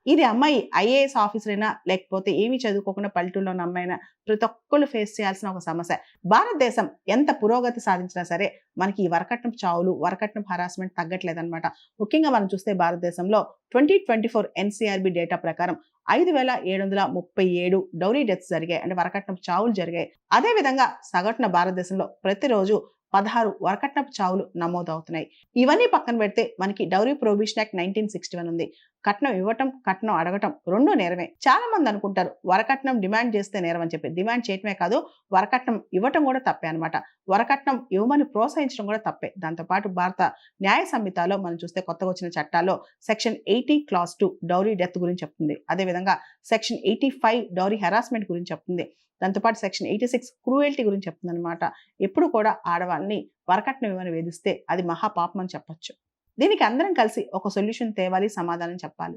ఇది అమ్మాయి IAS officer అయినా లేకపోతే ఏమీ చదువుకోకుండా పల్లెటూరులో ఉన్న అమ్మాయినా ప్రతి ఒక్కళ్ళు ఫేస్ చేయాల్సిన ఒక సమస్య. భారతదేశం ఎంత పురోగతి సాధించినా సరే మనకి ఈ వరకట్నపు చావులు, వరకట్నపు హరాస్మెంట్ తగ్గట్లేదన్నమాట. ముఖ్యంగా మనం చూస్తే భారతదేశంలో 2024 ఎన్సీఆర్బీ డేటా ప్రకారం 5737 డౌరీ డెత్స్ జరిగాయి. అంటే వరకట్నపు చావులు జరిగాయి. అదే విధంగా సగటున భారతదేశంలో ప్రతిరోజు 16 వరకట్నపు చావులు నమోదవుతున్నాయి. ఇవన్నీ పక్కన పెడితే మనకి డౌరీ ప్రొహిబిషన్ యాక్ట్ 1961 ఉంది. కట్నం ఇవ్వటం, కట్నం అడగటం రెండూ నేరమే. చాలా మంది అనుకుంటారు వరకట్నం డిమాండ్ చేస్తే నేరం అని చెప్పి. డిమాండ్ చేయటమే కాదు, వరకట్నం ఇవ్వటం కూడా తప్పే అనమాట. వరకట్నం ఇవ్వమని ప్రోత్సహించడం కూడా తప్పే. దాంతోపాటు భారత న్యాయ సంహితలో మనం చూస్తే కొత్తగా వచ్చిన చట్టాల్లో సెక్షన్ 80 క్లాస్ 2 డౌరీ డెత్ గురించి చెప్తుంది. అదేవిధంగా సెక్షన్ 85 డౌరీ హెరాస్మెంట్ గురించి చెప్తుంది. దాంతోపాటు సెక్షన్ 86 క్రూయల్టీ గురించి చెప్తుంది అనమాట. ఎప్పుడు కూడా ఆడవాళ్ళని వరకట్నం ఇవ్వని వేధిస్తే అది మహాపాపం అని చెప్పొచ్చు. దీనికి అందరం కలిసి ఒక సొల్యూషన్ తేవాలి, సమాధానం చెప్పాలి.